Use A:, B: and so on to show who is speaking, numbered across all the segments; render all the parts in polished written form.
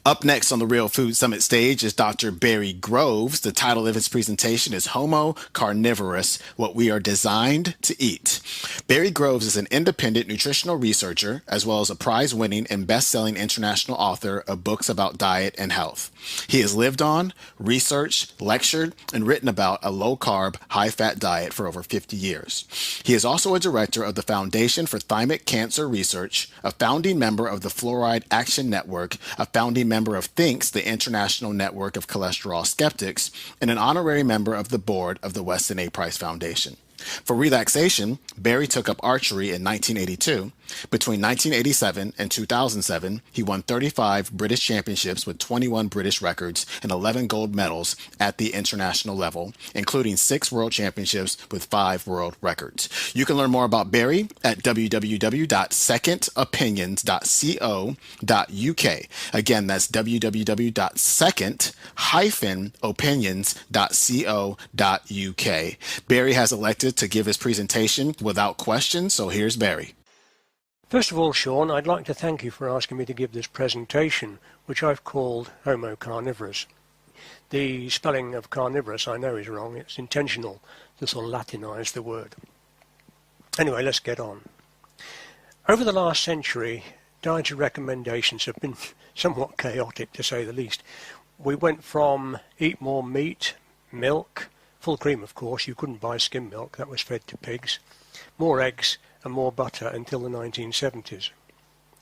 A: Up next on the Real Food Summit stage is Dr. Barry Groves. The title of his presentation is Homo Carnivorus, What We Are Designed to Eat. Barry Groves is an independent nutritional researcher, as well as a prize-winning and best-selling international author of books about diet and health. He has lived on, researched, lectured, and written about a low-carb, high-fat diet for over 50 years. He is also a director of the Foundation for Thymic Cancer Research, a founding member of the Fluoride Action Network, a founding member of THINKS, the International Network of Cholesterol Skeptics, and an honorary member of the board of the Weston A. Price Foundation. For relaxation, Barry took up archery in 1982. Between 1987 and 2007, he won 35 British championships with 21 British records and 11 gold medals at the international level, including 6 world championships with 5 world records. You can learn more about Barry at www.secondopinions.co.uk. Again, that's www.second-opinions.co.uk. Barry has elected to give his presentation without question, so here's Barry.
B: First of all, Sean, I'd like to thank you for asking me to give this presentation, which I've called Homo Carnivorus. The spelling of carnivorous I know is wrong. It's intentional to sort of Latinize the word. Anyway, let's get on. Over the last century, dietary recommendations have been somewhat chaotic, to say the least. We went from eat more meat, milk, full cream of course, you couldn't buy skim milk, that was fed to pigs, more eggs and more butter until the 1970s.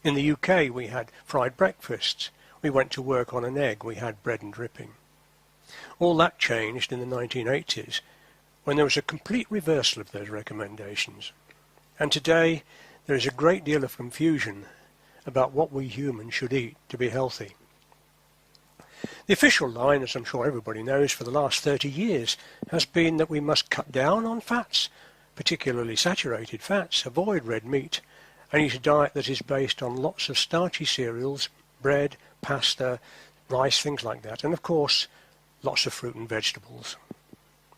B: In the UK we had fried breakfasts, we went to work on an egg, we had bread and dripping. All that changed in the 1980s when there was a complete reversal of those recommendations. And today there is a great deal of confusion about what we humans should eat to be healthy. The official line, as I'm sure everybody knows, for the last 30 years has been that we must cut down on fats, particularly saturated fats, avoid red meat, and eat a diet that is based on lots of starchy cereals, bread, pasta, rice, things like that, and of course lots of fruit and vegetables.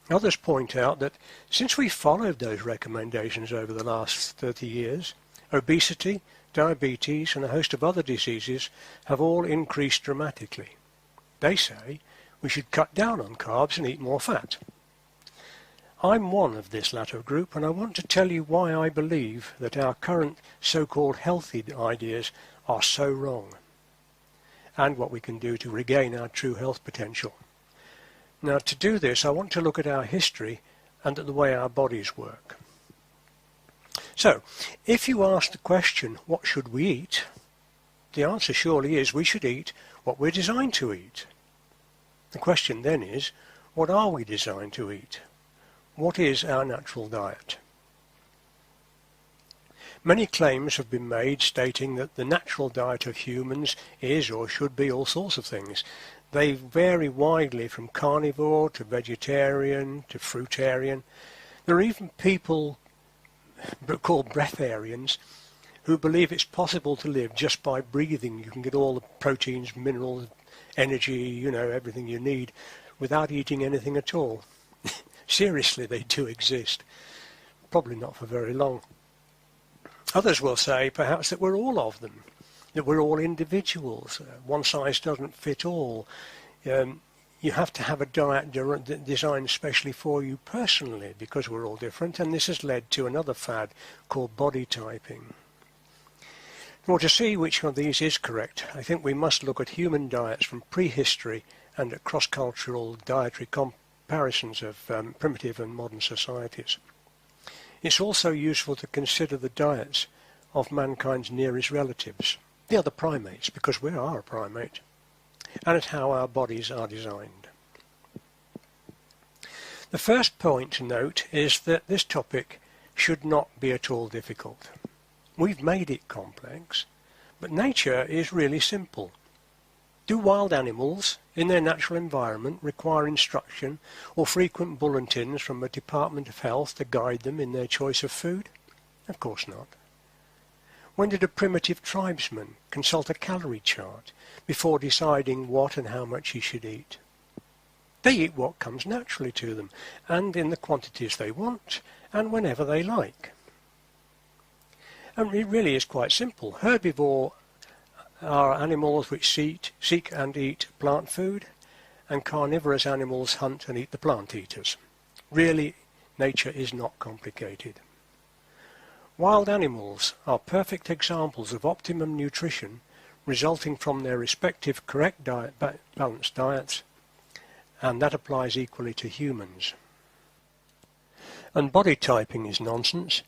B: Others point out that since we followed those recommendations over the last 30 years, obesity, diabetes and a host of other diseases have all increased dramatically. They say we should cut down on carbs and eat more fat. I'm one of this latter group, and I want to tell you why I believe that our current so-called healthy ideas are so wrong, and what we can do to regain our true health potential. Now, to do this, I want to look at our history and at the way our bodies work. So, if you ask the question, what should we eat? The answer surely is we should eat what we're designed to eat. The question then is, what are we designed to eat? What is our natural diet? Many claims have been made stating that the natural diet of humans is or should be all sorts of things. They vary widely from carnivore to vegetarian to fruitarian. There are even people called breatharians who believe it's possible to live just by breathing. You can get all the proteins, minerals, energy, everything you need without eating anything at all. Seriously, they do exist. Probably not for very long. Others will say perhaps that we're all of them, that we're all individuals. One size doesn't fit all. You have to have a diet designed especially for you personally because we're all different, and this has led to another fad called body typing. Well, to see which of these is correct, I think we must look at human diets from prehistory and at cross-cultural dietary comparisons of primitive and modern societies. It's also useful to consider the diets of mankind's nearest relatives, the other primates, because we are a primate, and at how our bodies are designed. The first point to note is that this topic should not be at all difficult. We've made it complex, but nature is really simple. Do wild animals in their natural environment require instruction or frequent bulletins from a Department of Health to guide them in their choice of food? Of course not. When did a primitive tribesman consult a calorie chart before deciding what and how much he should eat? They eat what comes naturally to them, and in the quantities they want, and whenever they like. And it really is quite simple. Herbivore are animals which seek and eat plant food, and carnivorous animals hunt and eat the plant eaters. Really, nature is not complicated. Wild animals are perfect examples of optimum nutrition resulting from their respective correct balanced diets, and that applies equally to humans. And body typing is nonsense.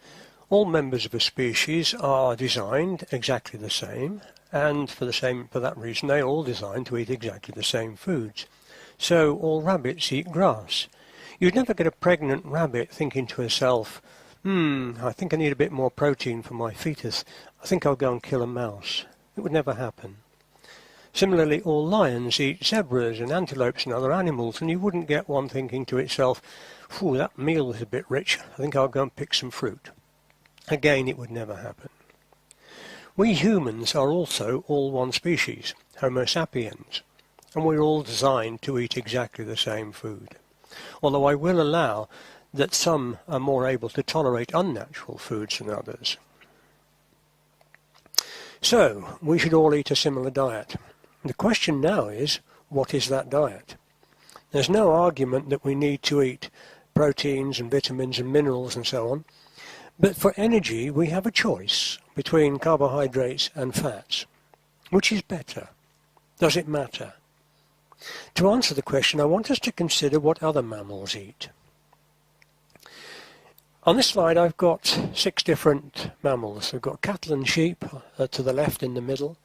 B: All members of a species are designed exactly the same, and for that reason they're all designed to eat exactly the same foods. So all rabbits eat grass. You'd never get a pregnant rabbit thinking to herself, I think I need a bit more protein for my fetus. I think I'll go and kill a mouse. It would never happen. Similarly, all lions eat zebras and antelopes and other animals, and you wouldn't get one thinking to itself, that meal is a bit rich. I think I'll go and pick some fruit. Again, it would never happen. We humans are also all one species, Homo sapiens, and we're all designed to eat exactly the same food. Although I will allow that some are more able to tolerate unnatural foods than others. So, we should all eat a similar diet. The question now is, what is that diet? There's no argument that we need to eat proteins and vitamins and minerals and so on, but for energy we have a choice between carbohydrates and fats. Which is better? Does it matter? To answer the question, I want us to consider what other mammals eat. On this slide I've got 6 different mammals. We've got cattle and sheep to the left in the middle.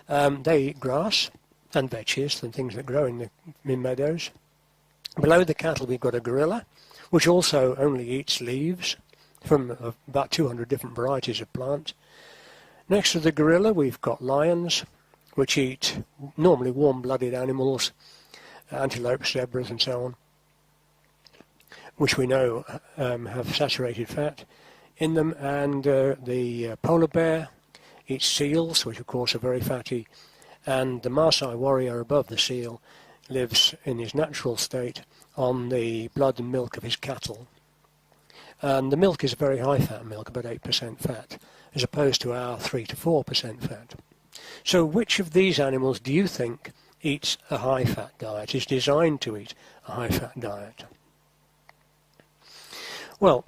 B: They eat grass and veggies and things that grow in meadows. Below the cattle we've got a gorilla, which also only eats leaves from about 200 different varieties of plant. Next to the gorilla we've got lions, which eat normally warm-blooded animals, antelopes, zebras and so on, which we know have saturated fat in them, and the polar bear eats seals, which of course are very fatty, and the Maasai warrior above the seal lives in his natural state on the blood and milk of his cattle. And the milk is a very high-fat milk, about 8% fat, as opposed to our 3 to 4% fat. So which of these animals do you think eats a high-fat diet, is designed to eat a high-fat diet? Well,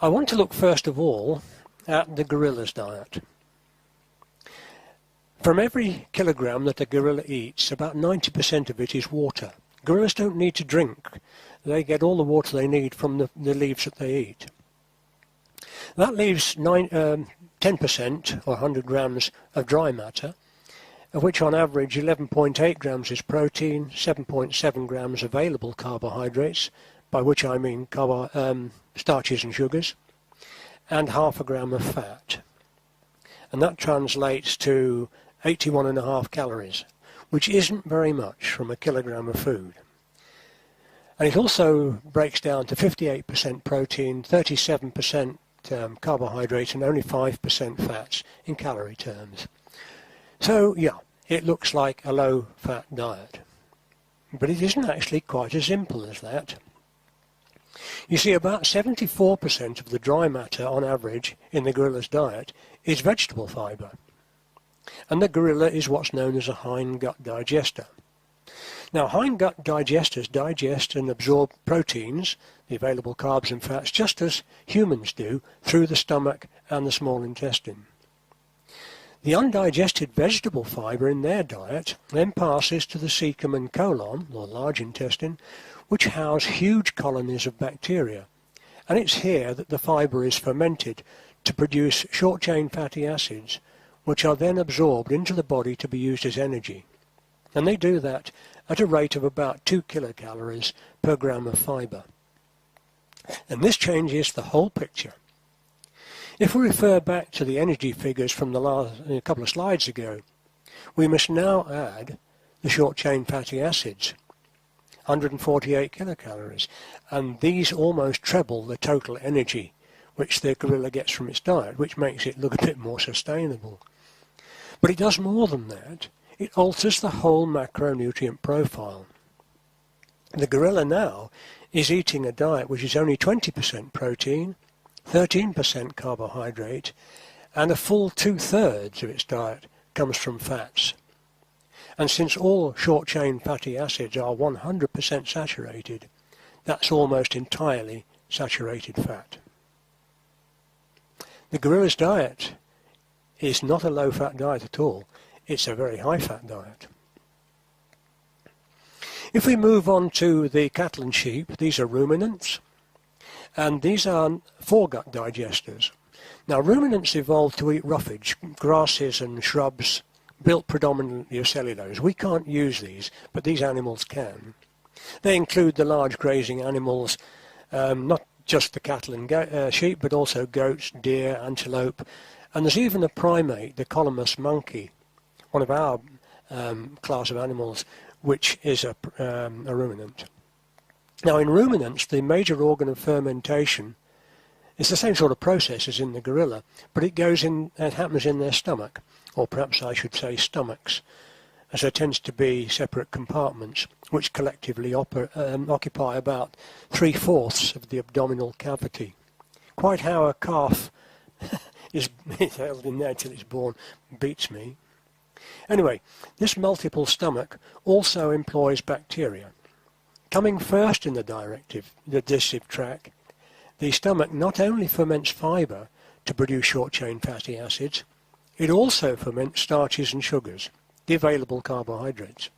B: I want to look first of all at the gorilla's diet. From every kilogram that a gorilla eats, about 90% of it is water. Gorillas don't need to drink. They get all the water they need from the leaves that they eat. That leaves 10% or 100 grams of dry matter, of which on average 11.8 grams is protein, 7.7 grams available carbohydrates, by which I mean starches and sugars, and half a gram of fat. And that translates to 81.5 calories, which isn't very much from a kilogram of food. And it also breaks down to 58% protein, 37% carbohydrates, and only 5% fats in calorie terms. So, yeah, it looks like a low-fat diet. But it isn't actually quite as simple as that. You see, about 74% of the dry matter on average in the gorilla's diet is vegetable fibre. And the gorilla is what's known as a hindgut digester. Now, hindgut digesters digest and absorb proteins, the available carbs and fats, just as humans do through the stomach and the small intestine. The undigested vegetable fibre in their diet then passes to the cecum and colon, or large intestine, which house huge colonies of bacteria. And it's here that the fibre is fermented to produce short-chain fatty acids, which are then absorbed into the body to be used as energy. And they do that at a rate of about 2 kilocalories per gram of fibre. And this changes the whole picture. If we refer back to the energy figures from a couple of slides ago, we must now add the short-chain fatty acids, 148 kilocalories, and these almost treble the total energy which the gorilla gets from its diet, which makes it look a bit more sustainable. But it does more than that. It alters the whole macronutrient profile. The gorilla now is eating a diet which is only 20% protein, 13% carbohydrate, and a full 2/3 of its diet comes from fats. And since all short-chain fatty acids are 100% saturated, that's almost entirely saturated fat. The gorilla's diet is not a low-fat diet at all. It's a very high-fat diet. If we move on to the cattle and sheep, these are ruminants, and these are foregut digesters. Now, ruminants evolved to eat roughage, grasses and shrubs, built predominantly of cellulose. We can't use these, but these animals can. They include the large grazing animals, not just the cattle and sheep, but also goats, deer, antelope, and there's even a primate, the colobus monkey, one of our class of animals, which is a ruminant. Now, in ruminants, the major organ of fermentation is the same sort of process as in the gorilla, but it happens in their stomach, or perhaps I should say stomachs, as there tends to be separate compartments which collectively occupy about 3/4 of the abdominal cavity. Quite how a calf is held in there till it's born beats me. Anyway, this multiple stomach also employs bacteria. Coming first in the digestive tract, the stomach not only ferments fibre to produce short-chain fatty acids, it also ferments starches and sugars, the available carbohydrates.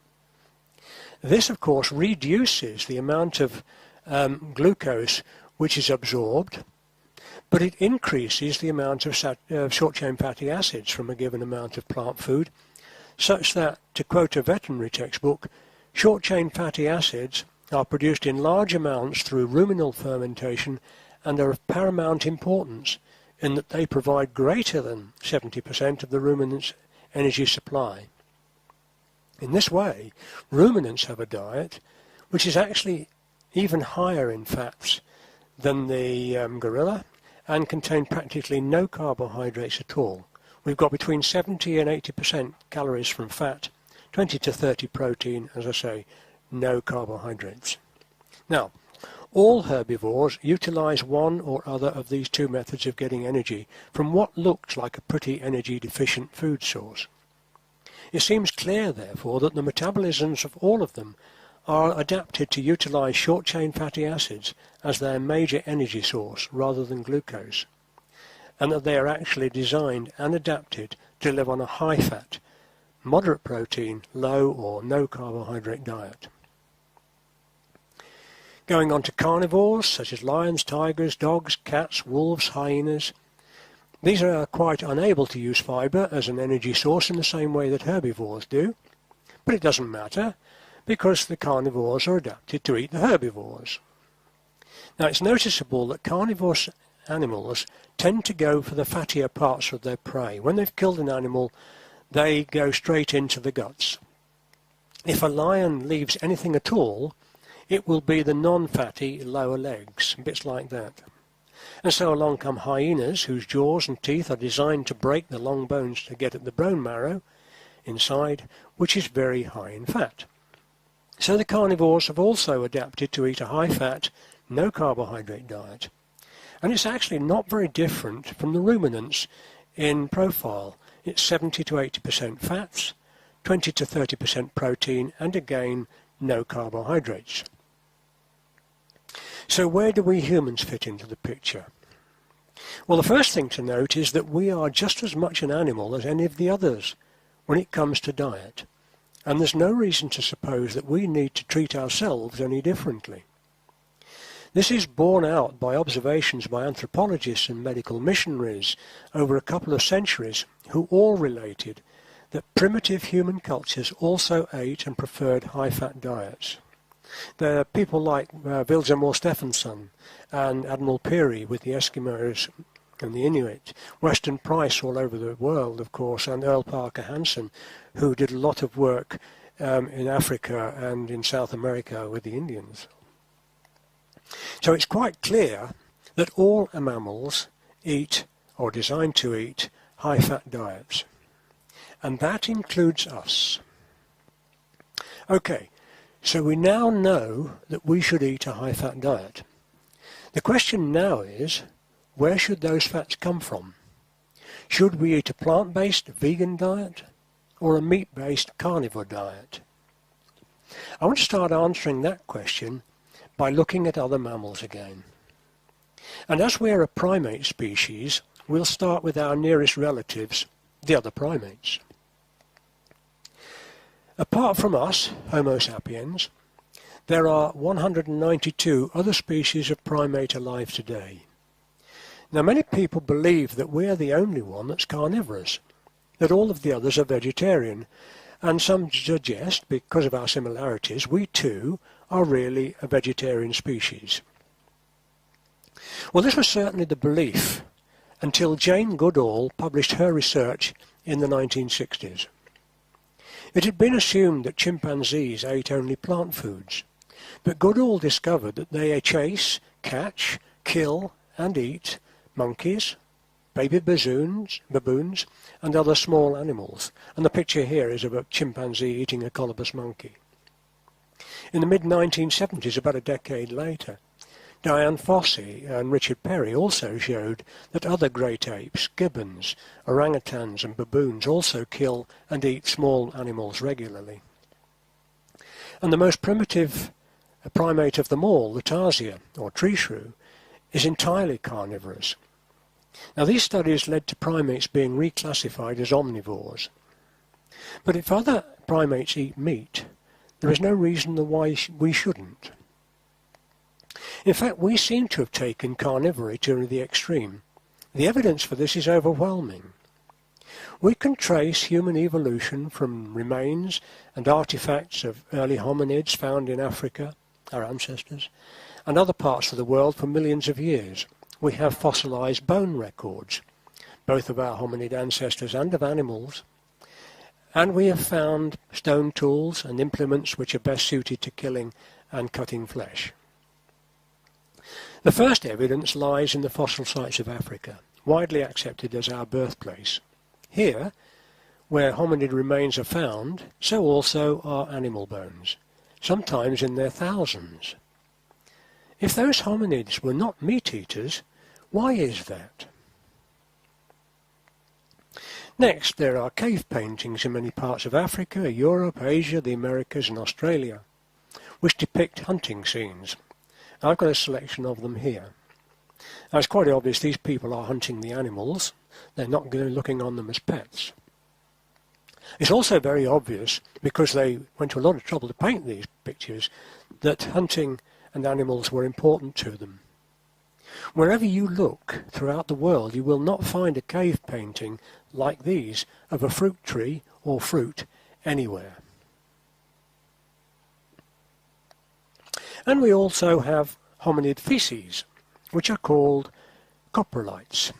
B: This, of course, reduces the amount of glucose which is absorbed, but it increases the amount of short-chain fatty acids from a given amount of plant food, such that, to quote a veterinary textbook, short-chain fatty acids are produced in large amounts through ruminal fermentation and are of paramount importance in that they provide greater than 70% of the ruminant's energy supply. In this way, ruminants have a diet which is actually even higher in fats than the gorilla and contain practically no carbohydrates at all. We've got between 70 and 80% calories from fat, 20 to 30 protein, as I say, no carbohydrates. Now, all herbivores utilize one or other of these two methods of getting energy from what looks like a pretty energy-deficient food source. It seems clear, therefore, that the metabolisms of all of them are adapted to utilize short-chain fatty acids as their major energy source rather than glucose, and that they are actually designed and adapted to live on a high-fat, moderate protein, low or no carbohydrate diet. Going on to carnivores, such as lions, tigers, dogs, cats, wolves, hyenas. These are quite unable to use fibre as an energy source in the same way that herbivores do, but it doesn't matter because the carnivores are adapted to eat the herbivores. Now, it's noticeable that carnivorous animals tend to go for the fattier parts of their prey. When they've killed an animal, they go straight into the guts. If a lion leaves anything at all, it will be the non-fatty lower legs, bits like that. And so along come hyenas, whose jaws and teeth are designed to break the long bones to get at the bone marrow inside, which is very high in fat. So the carnivores have also adapted to eat a high-fat, no-carbohydrate diet. And it's actually not very different from the ruminants in profile. It's 70 to 80% fats, 20 to 30% protein, and again, no carbohydrates. So where do we humans fit into the picture? Well, the first thing to note is that we are just as much an animal as any of the others when it comes to diet, and there's no reason to suppose that we need to treat ourselves any differently. This is borne out by observations by anthropologists and medical missionaries over a couple of centuries who all related that primitive human cultures also ate and preferred high-fat diets. There are people like Vilhelm Stephenson and Admiral Peary with the Eskimos and the Inuit, Weston Price all over the world, of course, and Earl Parker Hansen, who did a lot of work in Africa and in South America with the Indians. So it's quite clear that all mammals eat, or are designed to eat, high-fat diets. And that includes us. Okay, so we now know that we should eat a high-fat diet. The question now is, where should those fats come from? Should we eat a plant-based vegan diet? or a meat-based carnivore diet? I want to start answering that question by looking at other mammals again. And as we're a primate species, we'll start with our nearest relatives, the other primates. Apart from us, Homo sapiens, there are 192 other species of primate alive today. Now, many people believe that we're the only one that's carnivorous, that all of the others are vegetarian, and some suggest, because of our similarities, we too are really a vegetarian species. Well, this was certainly the belief until Jane Goodall published her research in the 1960s. It had been assumed that chimpanzees ate only plant foods, but Goodall discovered that they chase, catch, kill and eat monkeys, baby baboons, and other small animals. And the picture here is of a chimpanzee eating a colobus monkey. In the mid-1970s, about a decade later, Diane Fossey and Richard Perry also showed that other great apes, gibbons, orangutans and baboons also kill and eat small animals regularly. And the most primitive primate of them all, the tarsier, or tree shrew, is entirely carnivorous. Now, these studies led to primates being reclassified as omnivores. But if other primates eat meat, there is no reason why we shouldn't. In fact, we seem to have taken carnivory to the extreme. The evidence for this is overwhelming. We can trace human evolution from remains and artifacts of early hominids found in Africa, our ancestors, and other parts of the world for millions of years. We have fossilized bone records, both of our hominid ancestors and of animals, and we have found stone tools and implements which are best suited to killing and cutting flesh. The first evidence lies in the fossil sites of Africa, widely accepted as our birthplace. Here, where hominid remains are found, so also are animal bones, sometimes in their thousands. If those hominids were not meat-eaters, why is that? Next, there are cave paintings in many parts of Africa, Europe, Asia, the Americas and Australia, which depict hunting scenes. I've got a selection of them here. Now, it's quite obvious these people are hunting the animals. They're not looking on them as pets. It's also very obvious, because they went to a lot of trouble to paint these pictures, that hunting and animals were important to them. Wherever you look throughout the world, you will not find a cave painting like these of a fruit tree or fruit anywhere. And we also have hominid feces, which are called coprolites.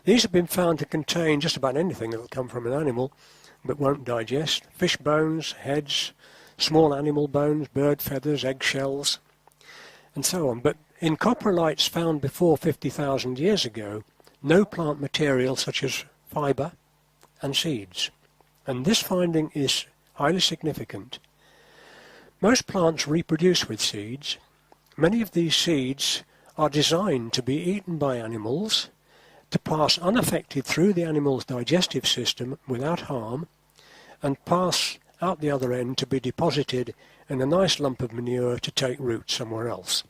B: These have been found to contain just about anything that will come from an animal but won't digest: fish bones, heads, small animal bones, bird feathers, eggshells, and so on. But in coprolites found before 50,000 years ago, no plant material such as fibre and seeds. And this finding is highly significant. Most plants reproduce with seeds. Many of these seeds are designed to be eaten by animals, to pass unaffected through the animal's digestive system without harm, and pass out the other end to be deposited in a nice lump of manure to take root somewhere else.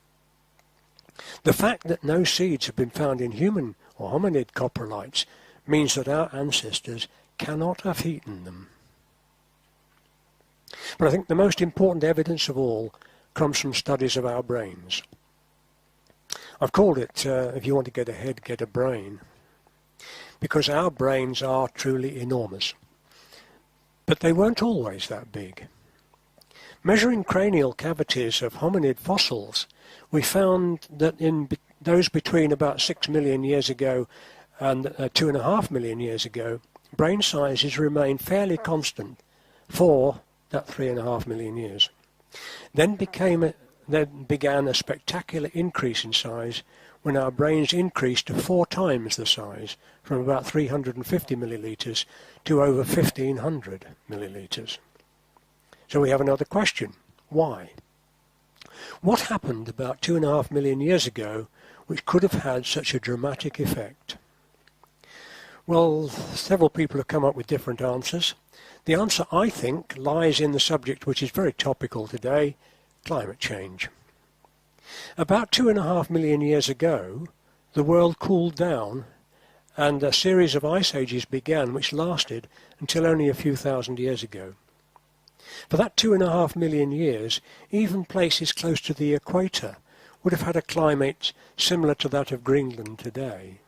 B: The fact that no seeds have been found in human or hominid coprolites means that our ancestors cannot have eaten them. But I think the most important evidence of all comes from studies of our brains. I've called it, if you want to get a head, get a brain, because our brains are truly enormous. But they weren't always that big. Measuring cranial cavities of hominid fossils, we found that in those between about 6 million years ago and 2.5 million years ago, brain sizes remained fairly constant for that 3.5 million years. Then began a spectacular increase in size when our brains increased to 4 times the size, from about 350 millilitres to over 1,500 millilitres. So we have another question. Why? What happened about 2.5 million years ago which could have had such a dramatic effect? Well, several people have come up with different answers. The answer, I think, lies in the subject which is very topical today, climate change. About 2.5 million years ago, the world cooled down and a series of ice ages began which lasted until only a few thousand years ago. For that 2.5 million years, even places close to the equator would have had a climate similar to that of Greenland today.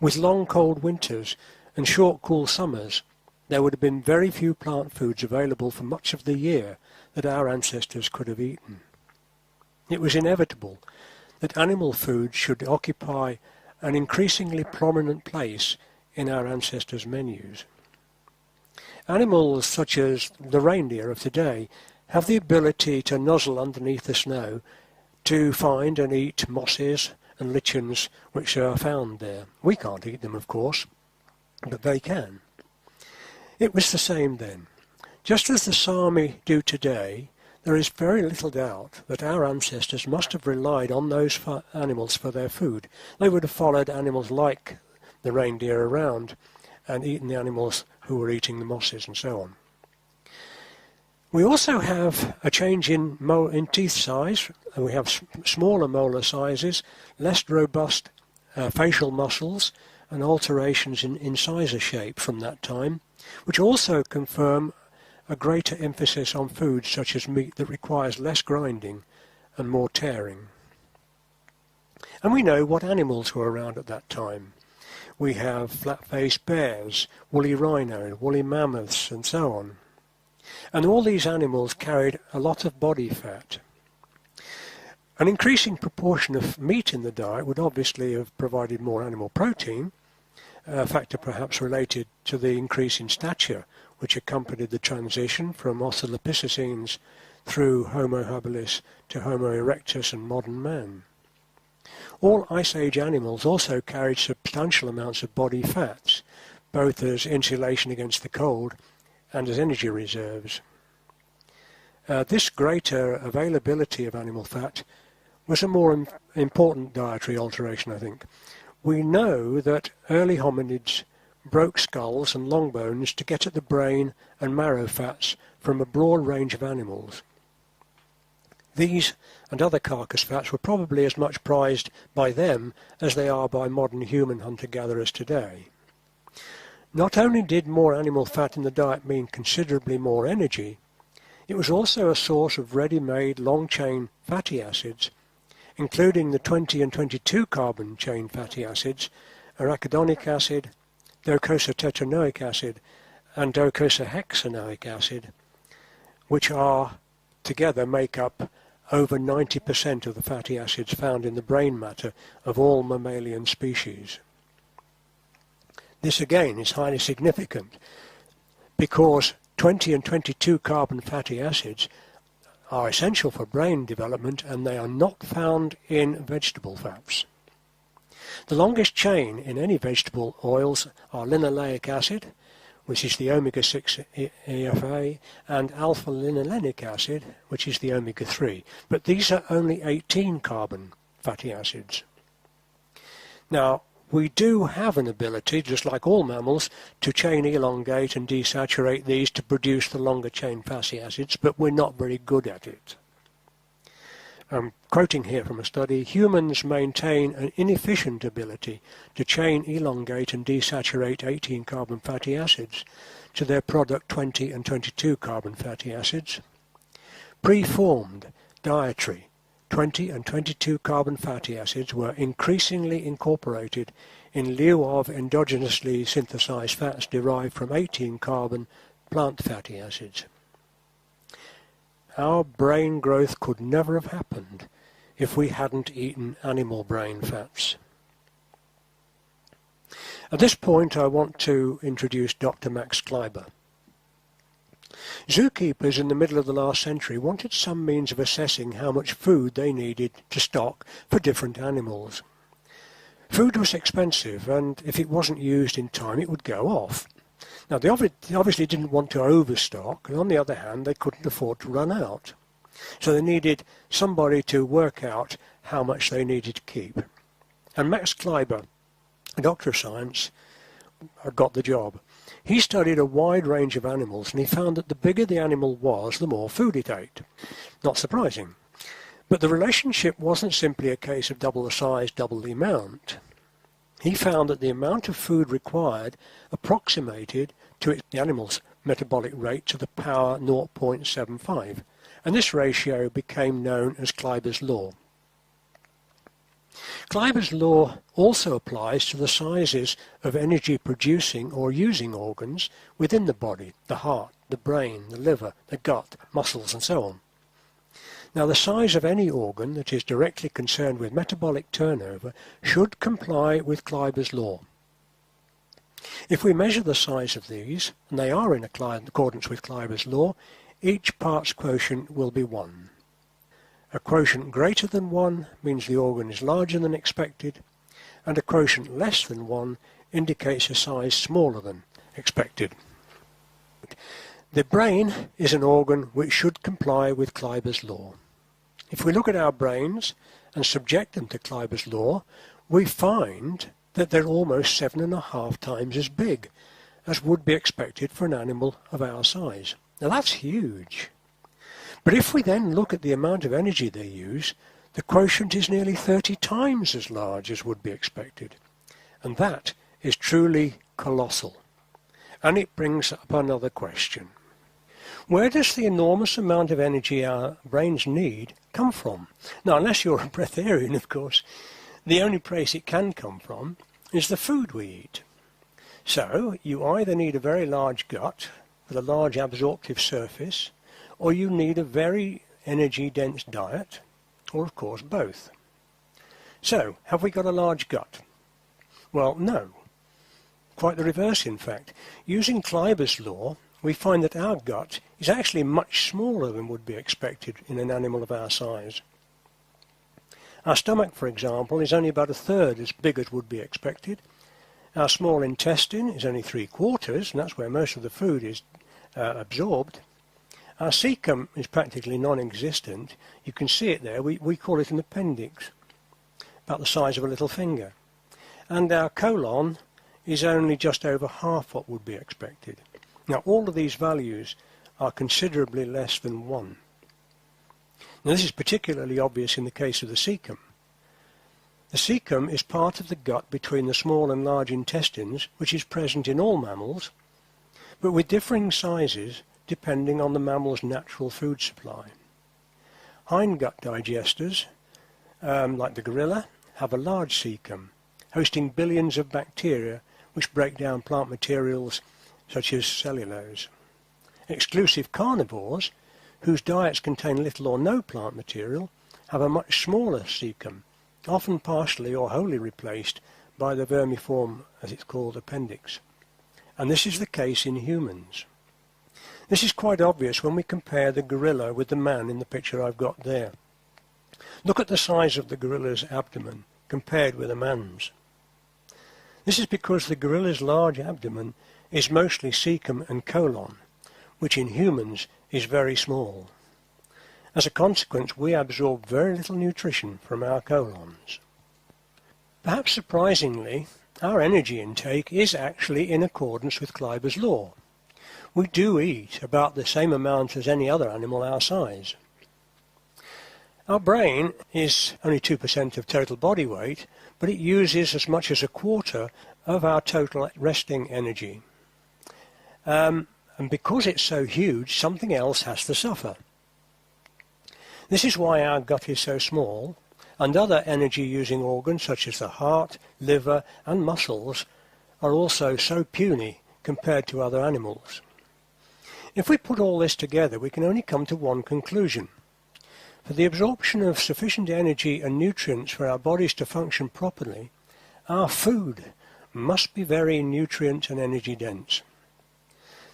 B: With long cold winters and short cool summers, there would have been very few plant foods available for much of the year that our ancestors could have eaten. It was inevitable that animal food should occupy an increasingly prominent place in our ancestors' menus. Animals such as the reindeer of today have the ability to nuzzle underneath the snow to find and eat mosses and lichens which are found there. We can't eat them, of course, but they can. It was the same then. Just as the Sami do today, there is very little doubt that our ancestors must have relied on those animals for their food. They would have followed animals like the reindeer around and eaten the animals who were eating the mosses and so on. We also have a change in teeth size. We have smaller molar sizes, less robust facial muscles, and alterations in incisor shape from that time, which also confirm a greater emphasis on foods such as meat that requires less grinding and more tearing. And we know what animals were around at that time. We have flat-faced bears, woolly rhino, woolly mammoths, and so on. And all these animals carried a lot of body fat. An increasing proportion of meat in the diet would obviously have provided more animal protein, a factor perhaps related to the increase in stature which accompanied the transition from Australopithecines through Homo habilis to Homo erectus and modern man. All Ice Age animals also carried substantial amounts of body fats, both as insulation against the cold and as energy reserves. This greater availability of animal fat was a more important dietary alteration, I think. We know that early hominids broke skulls and long bones to get at the brain and marrow fats from a broad range of animals. These and other carcass fats were probably as much prized by them as they are by modern human hunter-gatherers today. Not only did more animal fat in the diet mean considerably more energy, it was also a source of ready-made long-chain fatty acids, including the 20 and 22 carbon chain fatty acids, arachidonic acid, docosahexaenoic acid, and docosahexaenoic acid, which are together make up over 90% of the fatty acids found in the brain matter of all mammalian species. This again is highly significant because 20 and 22 carbon fatty acids are essential for brain development and they are not found in vegetable fats. The longest chain in any vegetable oils are linoleic acid, which is the omega-6 EFA, and alpha-linolenic acid, which is the omega-3. But these are only 18 carbon fatty acids. Now, we do have an ability, just like all mammals, to chain elongate and desaturate these to produce the longer chain fatty acids, but we're not very good at it. I'm quoting here from a study, humans maintain an inefficient ability to chain, elongate and desaturate 18 carbon fatty acids to their product 20 and 22 carbon fatty acids. Preformed dietary 20 and 22 carbon fatty acids were increasingly incorporated in lieu of endogenously synthesized fats derived from 18 carbon plant fatty acids. Our brain growth could never have happened if we hadn't eaten animal brain fats. At this point I want to introduce Dr. Max Kleiber. Zookeepers in the middle of the last century wanted some means of assessing how much food they needed to stock for different animals. Food was expensive and if it wasn't used in time it would go off. Now, they obviously didn't want to overstock, and on the other hand, they couldn't afford to run out. So they needed somebody to work out how much they needed to keep. And Max Kleiber, a doctor of science, got the job. He studied a wide range of animals and he found that the bigger the animal was, the more food it ate. Not surprising. But the relationship wasn't simply a case of double the size, double the amount. He found that the amount of food required approximated to the animal's metabolic rate to the power 0.75, and this ratio became known as Kleiber's law. Kleiber's law also applies to the sizes of energy-producing or using organs within the body, the heart, the brain, the liver, the gut, muscles, and so on. Now, the size of any organ that is directly concerned with metabolic turnover should comply with Kleiber's law. If we measure the size of these, and they are in accordance with Kleiber's law, each part's quotient will be 1. A quotient greater than 1 means the organ is larger than expected, and a quotient less than 1 indicates a size smaller than expected. The brain is an organ which should comply with Kleiber's law. If we look at our brains and subject them to Kleiber's law, we find that they're almost 7.5 times as big as would be expected for an animal of our size. Now that's huge. But if we then look at the amount of energy they use, the quotient is nearly 30 times as large as would be expected. And that is truly colossal. And it brings up another question. Where does the enormous amount of energy our brains need come from? Now, unless you're a breatharian, of course, the only place it can come from is the food we eat. So, you either need a very large gut with a large absorptive surface, or you need a very energy-dense diet, or of course both. So, have we got a large gut? Well, no. Quite the reverse, in fact. Using Kleiber's law, we find that our gut is actually much smaller than would be expected in an animal of our size. Our stomach, for example, is only about 1/3 as big as would be expected. Our small intestine is only 3/4, and that's where most of the food is absorbed. Our cecum is practically non-existent. You can see it there. We call it an appendix, about the size of a little finger. And our colon is only just over half what would be expected. Now, all of these values are considerably less than 1. Now, this is particularly obvious in the case of the cecum. The cecum is part of the gut between the small and large intestines, which is present in all mammals, but with differing sizes depending on the mammal's natural food supply. Hindgut digesters, like the gorilla, have a large cecum, hosting billions of bacteria which break down plant materials such as cellulose. Exclusive carnivores, whose diets contain little or no plant material, have a much smaller cecum, often partially or wholly replaced by the vermiform, as it's called, appendix. And this is the case in humans. This is quite obvious when we compare the gorilla with the man in the picture I've got there. Look at the size of the gorilla's abdomen compared with a man's. This is because the gorilla's large abdomen is mostly cecum and colon, which in humans is very small. As a consequence, we absorb very little nutrition from our colons. Perhaps surprisingly, our energy intake is actually in accordance with Kleiber's law. We do eat about the same amount as any other animal our size. Our brain is only 2% of total body weight, but it uses as much as 1/4 of our total resting energy. And because it's so huge, something else has to suffer. This is why our gut is so small, and other energy-using organs such as the heart, liver, and muscles are also so puny compared to other animals. If we put all this together, we can only come to one conclusion. For the absorption of sufficient energy and nutrients for our bodies to function properly, our food must be very nutrient and energy dense.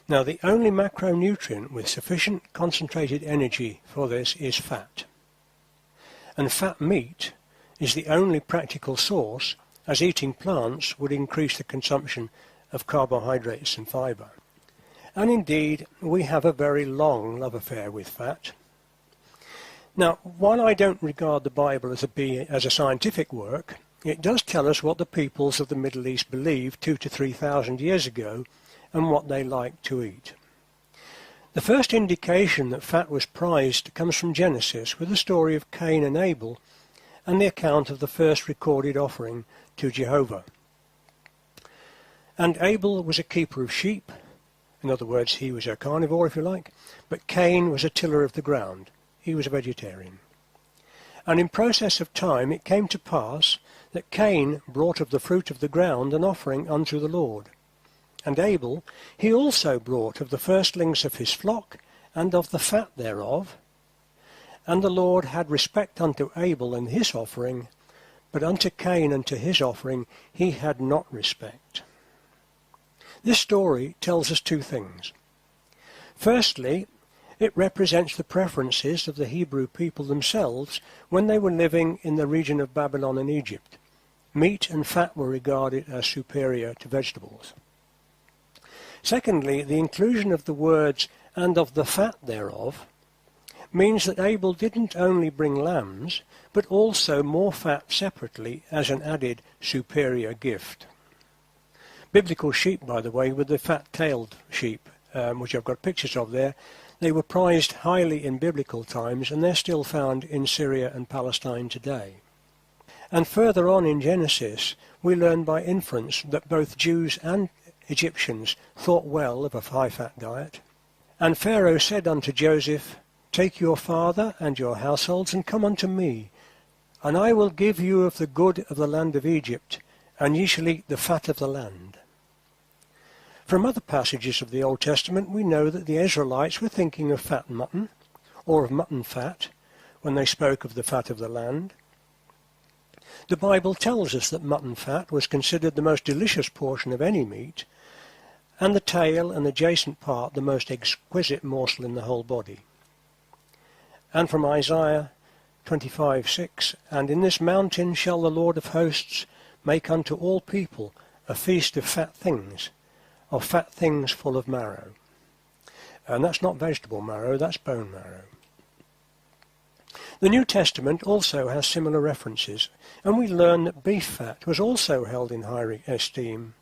B: Now, the only macronutrient with sufficient concentrated energy for this is fat. And fat meat is the only practical source, as eating plants would increase the consumption of carbohydrates and fibre. And indeed, we have a very long love affair with fat. Now, while I don't regard the Bible as a scientific work, it does tell us what the peoples of the Middle East believed 2,000 to 3,000 years ago and what they liked to eat. The first indication that fat was prized comes from Genesis, with the story of Cain and Abel and the account of the first recorded offering to Jehovah. And Abel was a keeper of sheep. In other words, he was a carnivore, if you like, but Cain was a tiller of the ground. He was a vegetarian. And in process of time it came to pass that Cain brought of the fruit of the ground an offering unto the Lord. And Abel, he also brought of the firstlings of his flock, and of the fat thereof. And the Lord had respect unto Abel and his offering, but unto Cain and to his offering he had not respect. This story tells us two things. Firstly, it represents the preferences of the Hebrew people themselves when they were living in the region of Babylon and Egypt. Meat and fat were regarded as superior to vegetables. Secondly, the inclusion of the words, and of the fat thereof, means that Abel didn't only bring lambs, but also more fat separately as an added superior gift. Biblical sheep, by the way, were the fat-tailed sheep, which I've got pictures of there. They were prized highly in biblical times, and they're still found in Syria and Palestine today. And further on in Genesis, we learn by inference that both Jews and Egyptians thought well of a high-fat diet. And Pharaoh said unto Joseph, Take your father and your households, and come unto me, and I will give you of the good of the land of Egypt, and ye shall eat the fat of the land. From other passages of the Old Testament we know that the Israelites were thinking of fat mutton, or of mutton fat, when they spoke of the fat of the land. The Bible tells us that mutton fat was considered the most delicious portion of any meat, and the tail and adjacent part the most exquisite morsel in the whole body. And from Isaiah 25:6, And in this mountain shall the Lord of hosts make unto all people a feast of fat things full of marrow. And that's not vegetable marrow, that's bone marrow. The New Testament also has similar references, and we learn that beef fat was also held in high esteem.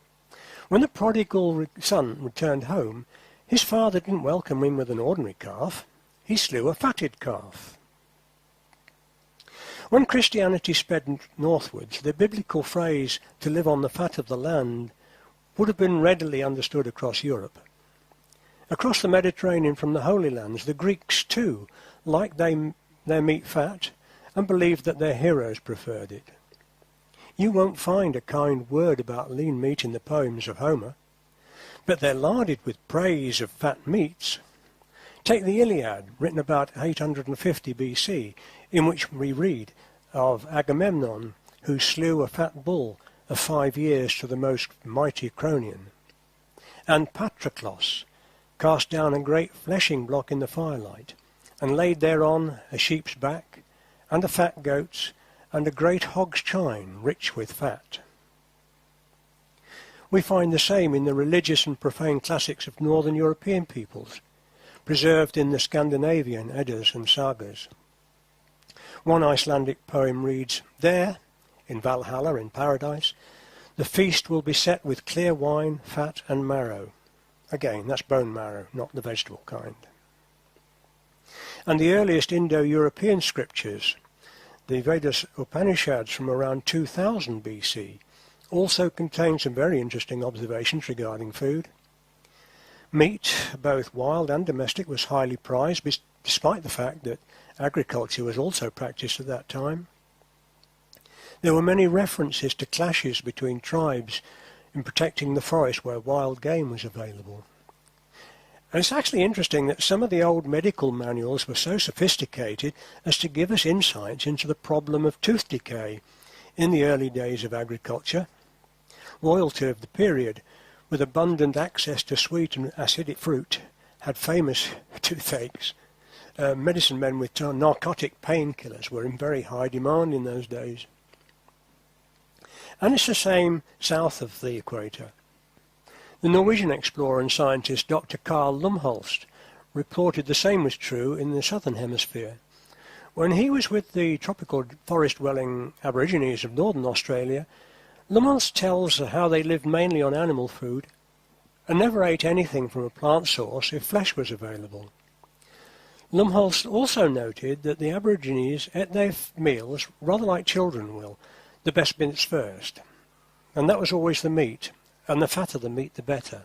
B: When the prodigal son returned home, his father didn't welcome him with an ordinary calf. He slew a fatted calf. When Christianity sped northwards, the biblical phrase, to live on the fat of the land, would have been readily understood across Europe. Across the Mediterranean from the Holy Lands, the Greeks too liked their meat fat and believed that their heroes preferred it. You won't find a kind word about lean meat in the poems of Homer, but they're larded with praise of fat meats. Take the Iliad, written about 850 BC, in which we read of Agamemnon, who slew a fat bull of 5 years to the most mighty Cronion, and Patroclus cast down a great fleshing block in the firelight, and laid thereon a sheep's back, and a fat goat's, and a great hog's chine, rich with fat. We find the same in the religious and profane classics of northern European peoples, preserved in the Scandinavian Eddas and sagas. One Icelandic poem reads, There, in Valhalla, in paradise, the feast will be set with clear wine, fat and marrow. Again, that's bone marrow, not the vegetable kind. And the earliest Indo-European scriptures, the Vedas Upanishads from around 2000 BC, also contain some very interesting observations regarding food. Meat, both wild and domestic, was highly prized, despite the fact that agriculture was also practiced at that time. There were many references to clashes between tribes in protecting the forest where wild game was available. And it's actually interesting that some of the old medical manuals were so sophisticated as to give us insights into the problem of tooth decay in the early days of agriculture. Royalty of the period, with abundant access to sweet and acidic fruit, had famous toothaches. Medicine men with narcotic painkillers were in very high demand in those days. And it's the same south of the equator. The Norwegian explorer and scientist Dr. Carl Lumholtz reported the same was true in the southern hemisphere. When he was with the tropical forest-dwelling Aborigines of northern Australia, Lumholtz tells how they lived mainly on animal food, and never ate anything from a plant source if flesh was available. Lumholtz also noted that the Aborigines ate their meals rather like children will, the best bits first, and that was always the meat, and the fatter the meat the better.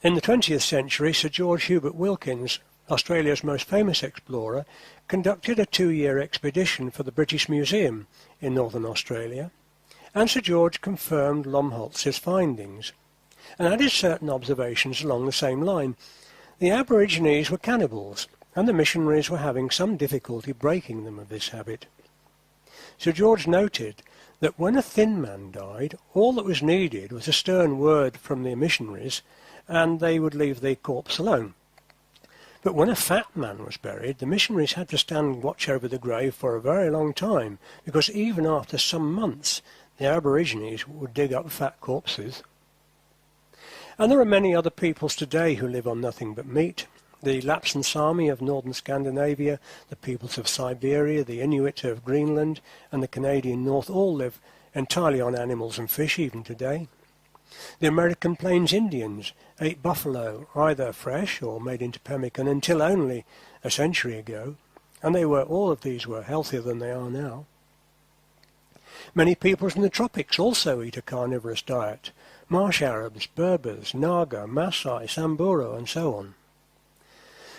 B: In the 20th century, Sir George Hubert Wilkins, Australia's most famous explorer, conducted a 2-year expedition for the British Museum in northern Australia, and Sir George confirmed Lumholtz's findings, and added certain observations along the same line. The Aborigines were cannibals, and the missionaries were having some difficulty breaking them of this habit. Sir George noted that when a thin man died, all that was needed was a stern word from the missionaries, and they would leave the corpse alone. But when a fat man was buried, the missionaries had to stand watch over the grave for a very long time, because even after some months, the Aborigines would dig up fat corpses. And there are many other peoples today who live on nothing but meat. The Lapsang Sami of northern Scandinavia, the peoples of Siberia, the Inuit of Greenland, and the Canadian North all live entirely on animals and fish even today. The American Plains Indians ate buffalo, either fresh or made into pemmican, until only a century ago, and all of these were healthier than they are now. Many peoples in the tropics also eat a carnivorous diet. Marsh Arabs, Berbers, Naga, Maasai, Samburu, and so on.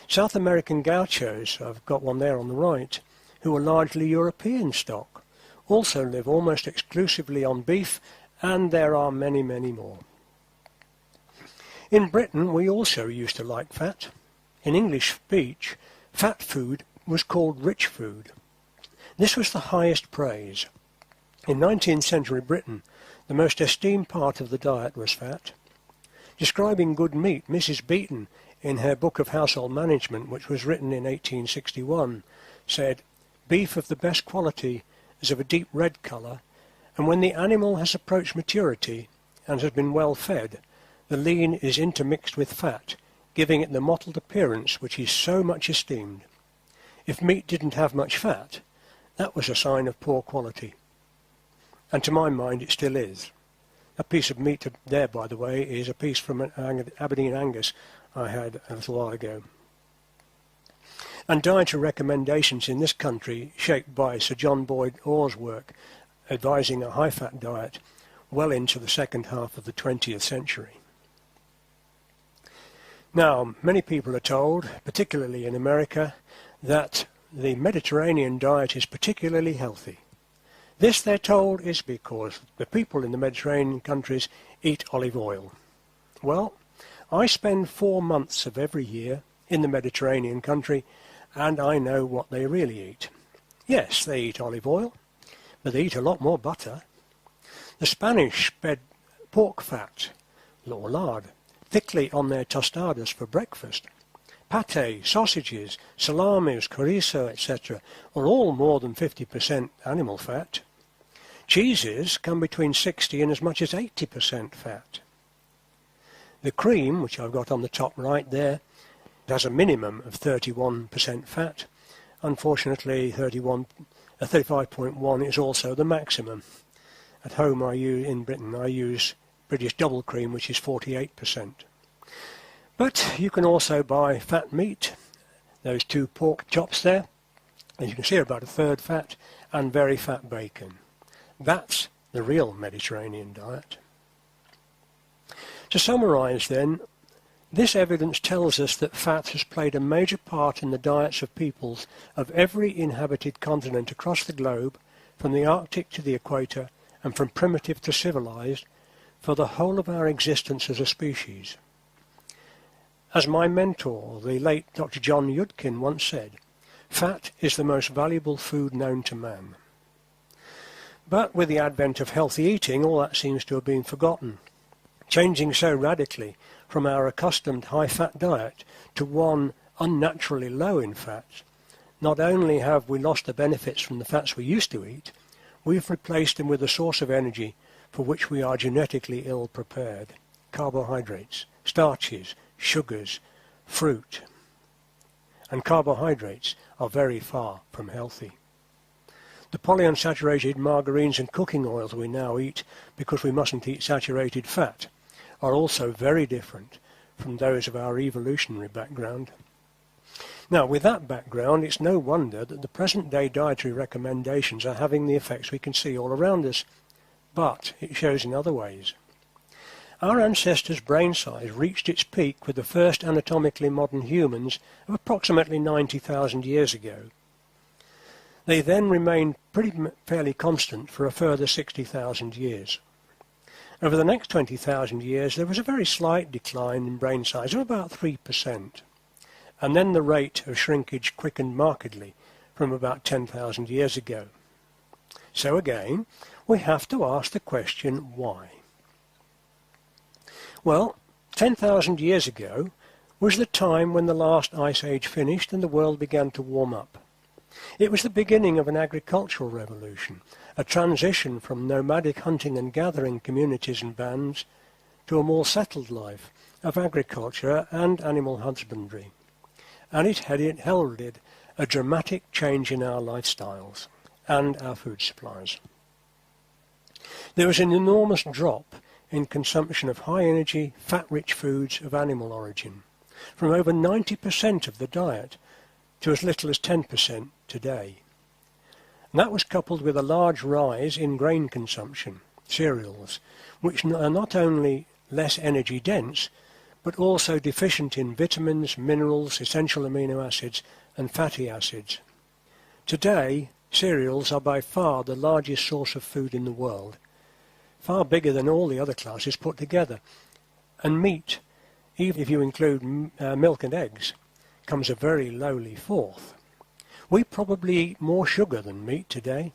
B: South American gauchos, I've got one there on the right, who are largely European stock, also live almost exclusively on beef, and there are many, many more. In Britain, we also used to like fat. In English speech, fat food was called rich food. This was the highest praise. In 19th century Britain, the most esteemed part of the diet was fat. Describing good meat, Mrs. Beeton, in her Book of Household Management, which was written in 1861, said, "Beef of the best quality is of a deep red colour, and when the animal has approached maturity and has been well fed, the lean is intermixed with fat, giving it the mottled appearance which is so much esteemed. If meat didn't have much fat, that was a sign of poor quality." And to my mind it still is. A piece of meat there, by the way, is a piece from an Aberdeen Angus I had a little while ago. And dietary recommendations in this country, shaped by Sir John Boyd Orr's work, advising a high-fat diet, well into the second half of the 20th century. Now, many people are told, particularly in America, that the Mediterranean diet is particularly healthy. This, they're told, is because the people in the Mediterranean countries eat olive oil. Well, I spend 4 months of every year in the Mediterranean country, and I know what they really eat. Yes, they eat olive oil, but they eat a lot more butter. The Spanish spread pork fat, or lard, thickly on their tostadas for breakfast. Pate, sausages, salamis, chorizo, etc. are all more than 50% animal fat. Cheeses come between 60 and as much as 80% fat. The cream, which I've got on the top right there, has a minimum of 31% fat. Unfortunately, 35.1 is also the maximum. At home, in Britain, I use British double cream, which is 48%. But you can also buy fat meat, those 2 pork chops there, as you can see, about a third fat, and very fat bacon. That's the real Mediterranean diet. To summarise then, this evidence tells us that fat has played a major part in the diets of peoples of every inhabited continent across the globe, from the Arctic to the equator, and from primitive to civilized, for the whole of our existence as a species. As my mentor, the late Dr. John Yudkin, once said, fat is the most valuable food known to man. But with the advent of healthy eating, all that seems to have been forgotten, changing so radically from our accustomed high-fat diet to one unnaturally low in fat. Not only have we lost the benefits from the fats we used to eat, we've replaced them with a source of energy for which we are genetically ill-prepared: carbohydrates, starches, sugars, fruit. And carbohydrates are very far from healthy. The polyunsaturated margarines and cooking oils we now eat, because we mustn't eat saturated fat, are also very different from those of our evolutionary background. Now, with that background, it's no wonder that the present-day dietary recommendations are having the effects we can see all around us, but it shows in other ways. Our ancestors' brain size reached its peak with the first anatomically modern humans of approximately 90,000 years ago. They then remained fairly constant for a further 60,000 years. Over the next 20,000 years there was a very slight decline in brain size of about 3%, and then the rate of shrinkage quickened markedly from about 10,000 years ago. So again, we have to ask the question, why? Well, 10,000 years ago was the time when the last ice age finished and the world began to warm up. It was the beginning of an agricultural revolution, a transition from nomadic hunting and gathering communities and bands to a more settled life of agriculture and animal husbandry. And it heralded a dramatic change in our lifestyles and our food supplies. There was an enormous drop in consumption of high-energy, fat-rich foods of animal origin, from over 90% of the diet to as little as 10% today. And that was coupled with a large rise in grain consumption, cereals, which are not only less energy dense, but also deficient in vitamins, minerals, essential amino acids and fatty acids. Today, cereals are by far the largest source of food in the world, far bigger than all the other classes put together. And meat, even if you include milk and eggs, comes a very lowly fourth. We probably eat more sugar than meat today,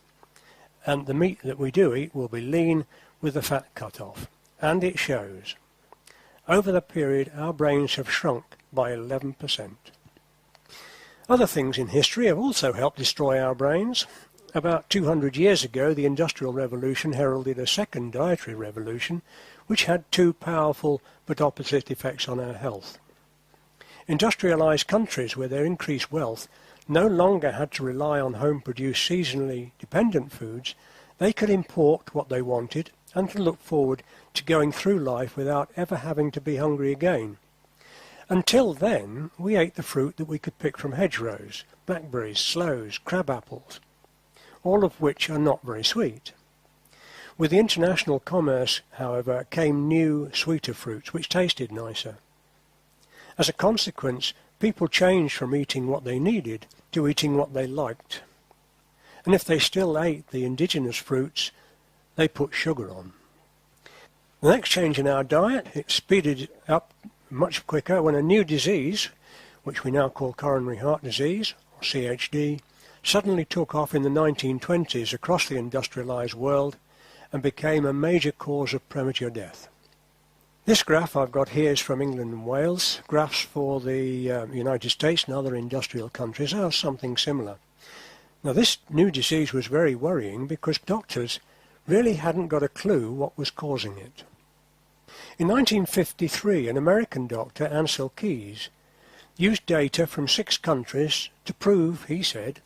B: and the meat that we do eat will be lean with the fat cut off, and it shows. Over the period, our brains have shrunk by 11%. Other things in history have also helped destroy our brains. About 200 years ago, the Industrial Revolution heralded a second dietary revolution, which had two powerful but opposite effects on our health. Industrialized countries, with their increased wealth, no longer had to rely on home-produced seasonally dependent foods. They could import what they wanted and could look forward to going through life without ever having to be hungry again. Until then, we ate the fruit that we could pick from hedgerows, blackberries, sloes, crab apples, all of which are not very sweet. With the international commerce, however, came new, sweeter fruits which tasted nicer. As a consequence, people changed from eating what they needed to eating what they liked. And if they still ate the indigenous fruits, they put sugar on. The next change in our diet, it speeded up much quicker when a new disease, which we now call coronary heart disease, or CHD, suddenly took off in the 1920s across the industrialized world and became a major cause of premature death. This graph I've got here is from England and Wales. Graphs for the United States and other industrial countries are something similar. Now, this new disease was very worrying because doctors really hadn't got a clue what was causing it. In 1953, an American doctor, Ansel Keys, used data from 6 countries to prove, he said,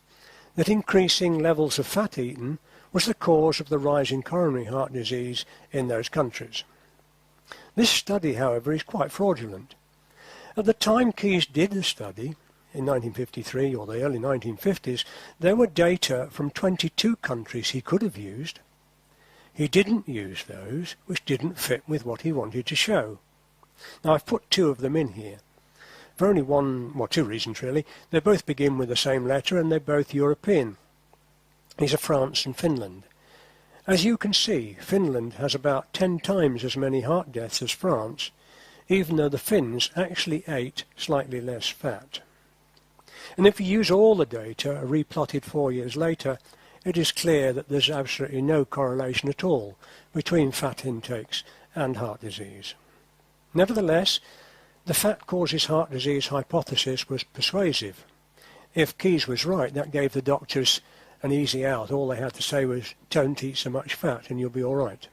B: that increasing levels of fat eaten was the cause of the rise in coronary heart disease in those countries. This study, however, is quite fraudulent. At the time Keys did the study, in 1953 or the early 1950s, there were data from 22 countries he could have used. He didn't use those which didn't fit with what he wanted to show. Now, I've put 2 of them in here. For only 2 reasons really. They both begin with the same letter and they're both European. These are France and Finland. As you can see, Finland has about 10 times as many heart deaths as France, even though the Finns actually ate slightly less fat. And if you use all the data replotted 4 years later, it is clear that there's absolutely no correlation at all between fat intakes and heart disease. Nevertheless, the fat causes heart disease hypothesis was persuasive. If Keys was right, that gave the doctors an easy out. All they had to say was, don't eat so much fat and you'll be all right.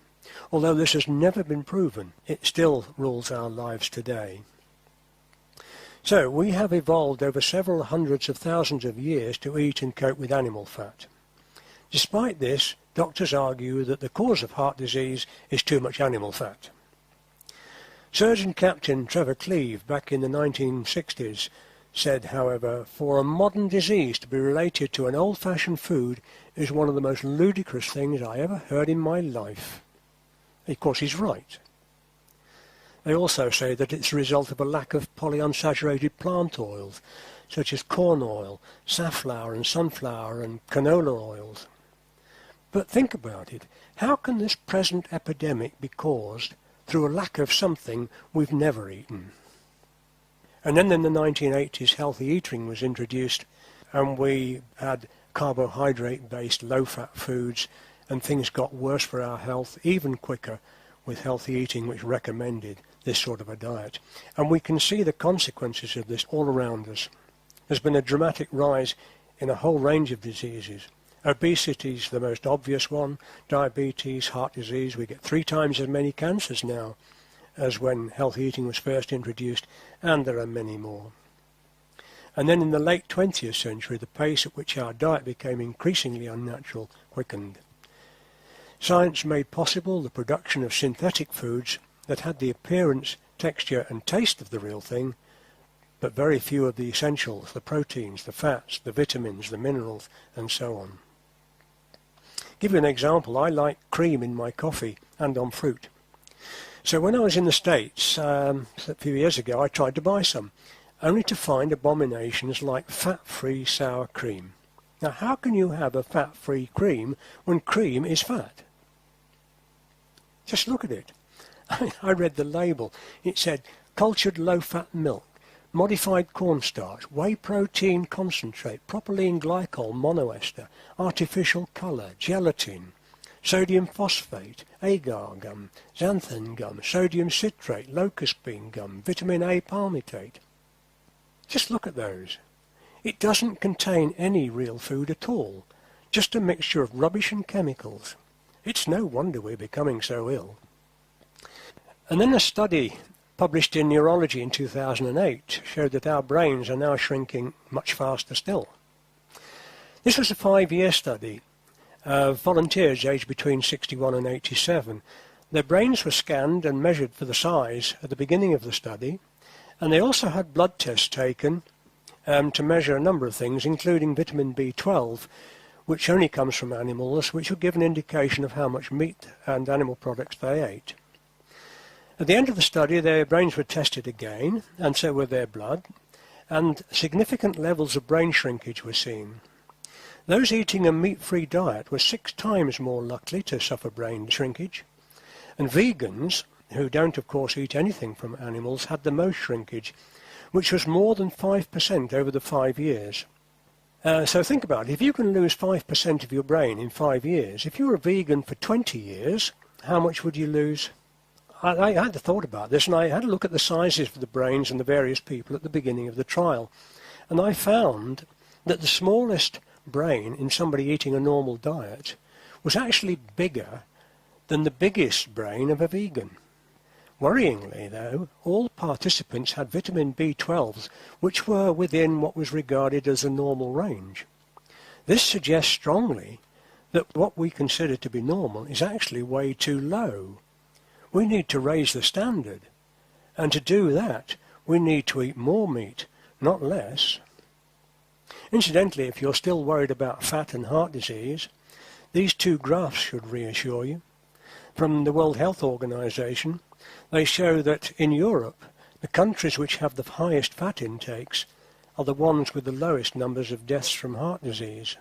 B: Although this has never been proven, it still rules our lives today. So we have evolved over several hundreds of thousands of years to eat and cope with animal fat. Despite this, doctors argue that the cause of heart disease is too much animal fat. Surgeon Captain Trevor Cleve, back in the 1960s, said, however, for a modern disease to be related to an old-fashioned food is one of the most ludicrous things I ever heard in my life. Of course, he's right. They also say that it's a result of a lack of polyunsaturated plant oils, such as corn oil, safflower and sunflower and canola oils. But think about it. How can this present epidemic be caused through a lack of something we've never eaten? And then in the 1980s, healthy eating was introduced, and we had carbohydrate-based low-fat foods, and things got worse for our health even quicker with healthy eating, which recommended this sort of a diet. And we can see the consequences of this all around us. There's been a dramatic rise in a whole range of diseases. Obesity is the most obvious one. Diabetes, heart disease. We get 3 times as many cancers now as when healthy eating was first introduced, and there are many more. And then in the late 20th century, the pace at which our diet became increasingly unnatural quickened. Science made possible the production of synthetic foods that had the appearance, texture and taste of the real thing, but very few of the essentials, the proteins, the fats, the vitamins, the minerals, and so on. Give you an example, I like cream in my coffee and on fruit. So when I was in the States a few years ago, I tried to buy some, only to find abominations like fat-free sour cream. Now, how can you have a fat-free cream when cream is fat? Just look at it. I read the label. It said cultured low-fat milk, modified cornstarch, whey protein concentrate, propylene glycol monoester, artificial colour, gelatin, sodium phosphate, agar gum, xanthan gum, sodium citrate, locust bean gum, vitamin A palmitate. Just look at those. It doesn't contain any real food at all, just a mixture of rubbish and chemicals. It's no wonder we're becoming so ill. And then a study published in Neurology in 2008 showed that our brains are now shrinking much faster still. This was a 5-year study of volunteers aged between 61 and 87. Their brains were scanned and measured for the size at the beginning of the study, and they also had blood tests taken to measure a number of things, including vitamin B12, which only comes from animals, which would give an indication of how much meat and animal products they ate. At the end of the study, their brains were tested again, and so were their blood, and significant levels of brain shrinkage were seen. Those eating a meat-free diet were 6 times more likely to suffer brain shrinkage, and vegans, who don't of course eat anything from animals, had the most shrinkage, which was more than 5% over the 5 years. So think about it. If you can lose 5% of your brain in 5 years, if you were a vegan for 20 years, how much would you lose? I had thought about this, and I had a look at the sizes of the brains and the various people at the beginning of the trial. And I found that the smallest brain in somebody eating a normal diet was actually bigger than the biggest brain of a vegan. Worryingly, though, all participants had vitamin B12s, which were within what was regarded as a normal range. This suggests strongly that what we consider to be normal is actually way too low. We need to raise the standard, and to do that, we need to eat more meat, not less. Incidentally, if you're still worried about fat and heart disease, these 2 graphs should reassure you. From the World Health Organization, they show that in Europe, the countries which have the highest fat intakes are the ones with the lowest numbers of deaths from heart disease.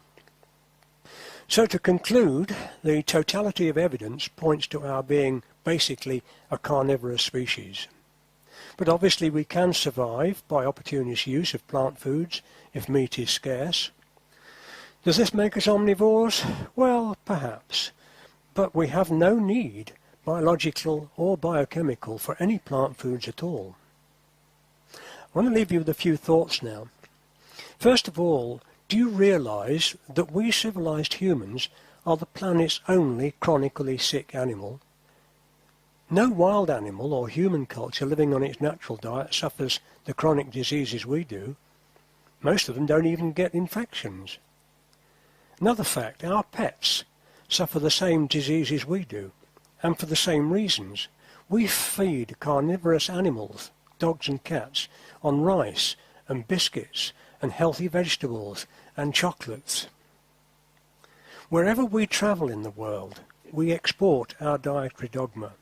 B: So to conclude, the totality of evidence points to our being basically a carnivorous species. But obviously we can survive by opportunist use of plant foods if meat is scarce. Does this make us omnivores? Well, perhaps. But we have no need, biological or biochemical, for any plant foods at all. I want to leave you with a few thoughts now. First of all, do you realize that we civilized humans are the planet's only chronically sick animal? No wild animal or human culture living on its natural diet suffers the chronic diseases we do. Most of them don't even get infections. Another fact, our pets suffer the same diseases we do, and for the same reasons. We feed carnivorous animals, dogs and cats, on rice and biscuits and healthy vegetables and chocolates. Wherever we travel in the world, we export our dietary dogma,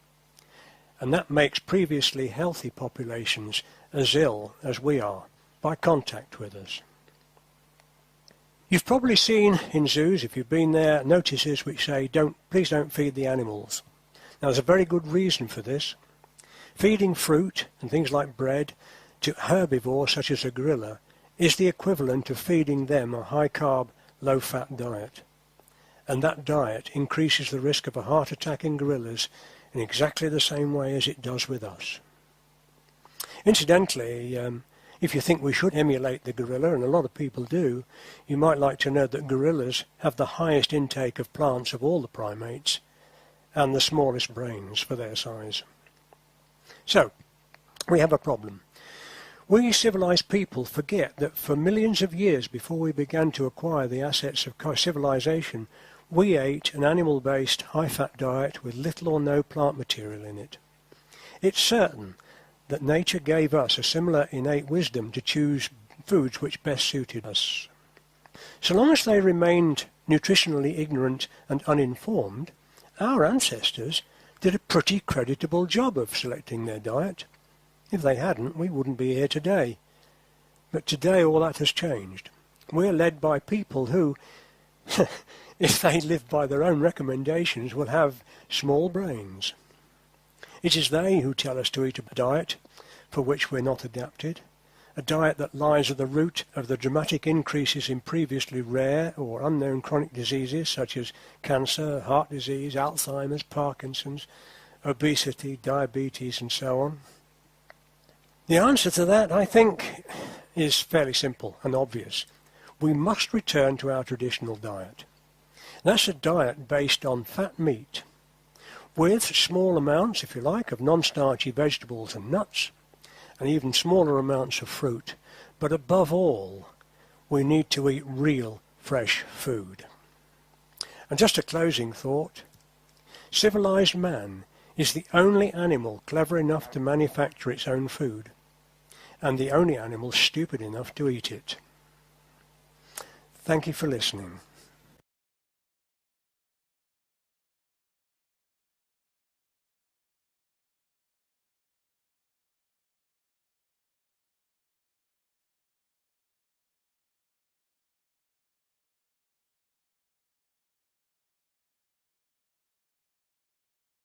B: and that makes previously healthy populations as ill as we are by contact with us. You've probably seen in zoos, if you've been there, notices which say, please don't feed the animals. Now there's a very good reason for this. Feeding fruit and things like bread to herbivores such as a gorilla is the equivalent of feeding them a high-carb, low-fat diet. And that diet increases the risk of a heart attack in gorillas in exactly the same way as it does with us. Incidentally, if you think we should emulate the gorilla, and a lot of people do, you might like to know that gorillas have the highest intake of plants of all the primates and the smallest brains for their size. So, we have a problem. We civilized people forget that for millions of years before we began to acquire the assets of civilization, we ate an animal-based, high-fat diet with little or no plant material in it. It's certain that nature gave us a similar innate wisdom to choose foods which best suited us. So long as they remained nutritionally ignorant and uninformed, our ancestors did a pretty creditable job of selecting their diet. If they hadn't, we wouldn't be here today. But today all that has changed. We're led by people who, if they live by their own recommendations, will have small brains. It is they who tell us to eat a diet for which we're not adapted, a diet that lies at the root of the dramatic increases in previously rare or unknown chronic diseases such as cancer, heart disease, Alzheimer's, Parkinson's, obesity, diabetes, and so on. The answer to that, I think, is fairly simple and obvious. We must return to our traditional diet. That's a diet based on fat meat, with small amounts, if you like, of non-starchy vegetables and nuts, and even smaller amounts of fruit. But above all, we need to eat real, fresh food. And just a closing thought. Civilized man is the only animal clever enough to manufacture its own food, and the only animal stupid enough to eat it. Thank you for listening.